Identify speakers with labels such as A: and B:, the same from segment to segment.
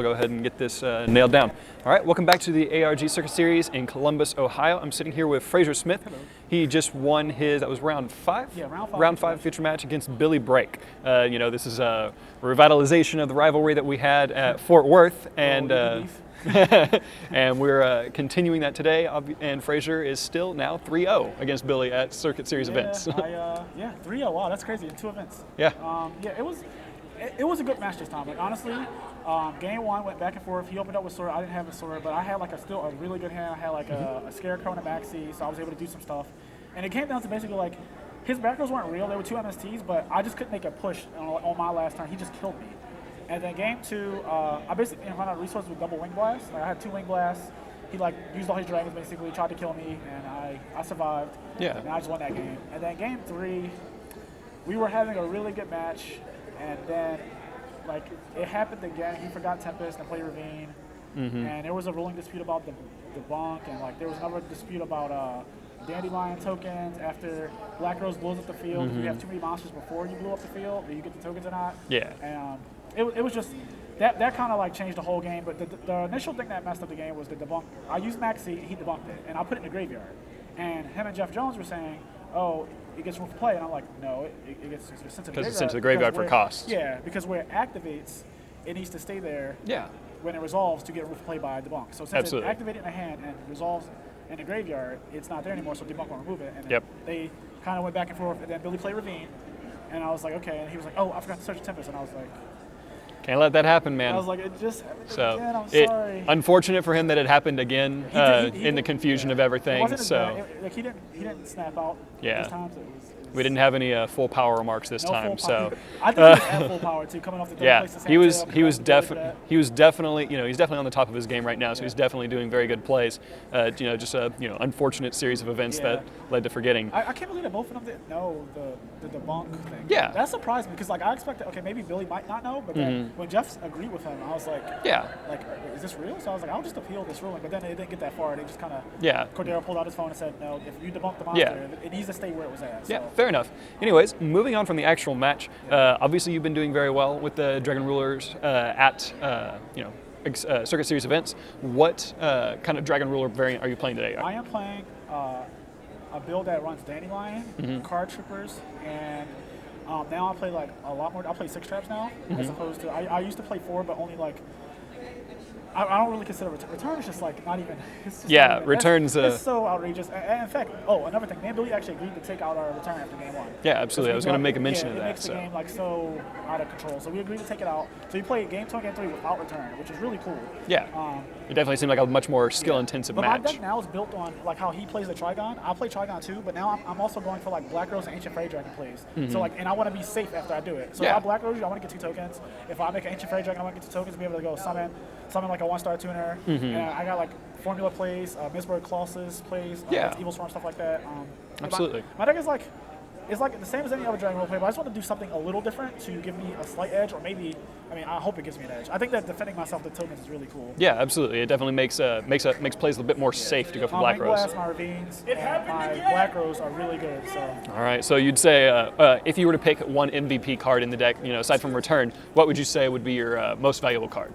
A: We'll go ahead and get this nailed down. All right, welcome back to the ARG Circuit Series in Columbus, Ohio. I'm sitting here with Fraizer Smith.
B: Hello.
A: He just won his, that was round 5?
B: Yeah, round 5.
A: Round 5 feature match against Billy Brake. This is a revitalization of the rivalry that we had at Fort Worth, and and we're continuing that today. And Fraizer is still now 3-0 against Billy at Circuit Series events.
B: 3-0. Wow, that's crazy in 2 events.
A: Yeah.
B: It was a good match this time. Like honestly, game 1 went back and forth. He opened up with sword. I didn't have a sword, but I had like still a really good hand. I had like a scarecrow and a maxi, so I was able to do some stuff. And it came down to basically like his back rows weren't real. They were 2 MSTs, but I just couldn't make a push on my last turn. He just killed me. And then game 2, I basically ran out of resources with double wing blast. Like I had 2 wing blasts. He like used all his dragons basically, tried to kill me, and I survived.
A: Yeah.
B: And I just won that game. And then game 3, we were having a really good match, and then like it happened again. He forgot Tempest and played Ravine, and there was a ruling dispute about the bonk, and like there was another dispute about Dandelion tokens after Black Rose blows up the field. You have too many monsters before you blow up the field. Do you get the tokens or not?
A: Yeah.
B: And it was just that kind of like changed the whole game. But the initial thing that messed up the game was the debunk. I used Maxi, he debunked it, and I put it in the graveyard. And him and Jeff Jones were saying, "Oh, it gets room for play," and I'm like, "No, it gets sent to the graveyard."
A: Because it's sent to the graveyard for cost.
B: Yeah, because where it activates, it needs to stay there.
A: Yeah.
B: When it resolves to get room for play by debunk. So since it activated in the hand and resolves in the graveyard, it's not there anymore. So debunk won't remove it. And they kind of went back and forth. And then Billy played Ravine, and I was like, "Okay." And he was like, "Oh, I forgot to search Tempest," and I was like,
A: "Can't let that happen, man."
B: I was like, "It just happened again. I'm sorry."
A: Unfortunate for him that it happened again in the confusion of everything.
B: He didn't snap out.
A: Yeah.
B: This time, so
A: we didn't have any full power remarks this time. So
B: I think he was at full power too, coming off the third place.
A: He was definitely he's definitely on the top of his game right now. So he's definitely doing very good plays. Just a unfortunate series of events that led to forgetting.
B: I can't believe that both of them didn't know the debunk thing.
A: Yeah,
B: that surprised me because like I expected maybe Billy might not know, but then when Jeff agreed with him, I was like, is this real? So I was like, I'll just appeal this ruling, but then it didn't get that far. They just kind of Cordero pulled out his phone and said, "No, if you debunk the monster, it needs to stay where it was at." So.
A: Yeah, fair enough. Anyways, moving on from the actual match, obviously you've been doing very well with the Dragon Rulers at Circuit Series events. What kind of Dragon Ruler variant are you playing today?
B: I am playing a build that runs Dandelion, Card Troopers, and now I play like a lot more. I play 6 traps now, as opposed to I used to play 4, but only like. I don't really consider return is just like not even. It's just
A: returns.
B: It's so outrageous. And in fact, another thing, me and Billy actually agreed to take out our return after game 1.
A: Yeah, absolutely. I was going to make a mention of that.
B: It makes the game like so out of control. So we agreed to take it out. So we played game 2 and game 3 without return, which is really cool.
A: Yeah. It definitely seemed like a much more skill-intensive match.
B: But my deck now is built on like how he plays the Trigon. I play Trigon too, but now I'm also going for like Black Rose and Ancient Fairy Dragon plays. So like, and I want to be safe after I do it. So if I Black Rose you, I want to get 2 tokens. If I make an Ancient Fairy Dragon, I want to get 2 tokens to be able to go summon like a 1-star tuner. And I got like Formula plays, Misberg Colossus plays, Evil Swarm, stuff like that.
A: Absolutely.
B: My deck is like, it's like the same as any other Dragon Rule play, but I just want to do something a little different to give me a slight edge, or maybe, I hope it gives me an edge. I think that defending myself with tokens is really cool. Yeah,
A: absolutely. It definitely makes plays a bit more safe to go for Black Rose.
B: My Ravines, my Black Rose are really good. So.
A: All right. So you'd say if you were to pick one MVP card in the deck, aside from return, what would you say would be your most valuable card?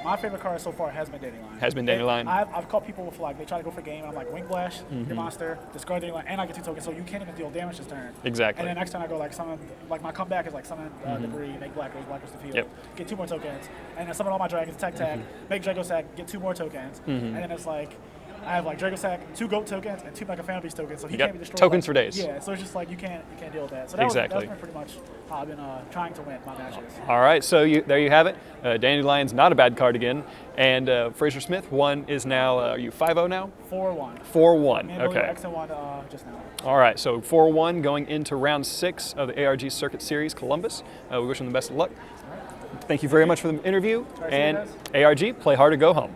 B: My favorite card so far has been Dandelion.
A: Has been Dandelion.
B: I've caught people with like they try to go for game, and I'm like Wing Flash, your monster, discard Dandelion, and I get 2 tokens, so you can't even deal damage this turn.
A: Exactly.
B: And then next turn I go like summon, like my comeback is like summon Debris, make Black Rose the field, get 2 more tokens, and then summon all my dragons, tag, make Drago Sack, get 2 more tokens, and then it's like. I have like Drago Sack, 2 Goat tokens, and 2 Mega Fan Beast tokens, so he can't be destroyed.
A: Tokens for days.
B: Yeah, so it's just like you can't deal with that. So that's been pretty much how I've been trying to win my matches.
A: All right, so there you have it. Dandelion's not a bad card again, and Fraizer Smith is now. Are you 5-0 now?
B: 4-1.
A: 4-1. Okay.
B: X and 1 just now.
A: All right, so 4-1 going into round 6 of the ARG Circuit Series Columbus. We wish him the best of luck. Thank you very much for the interview, and ARG, play hard to go home.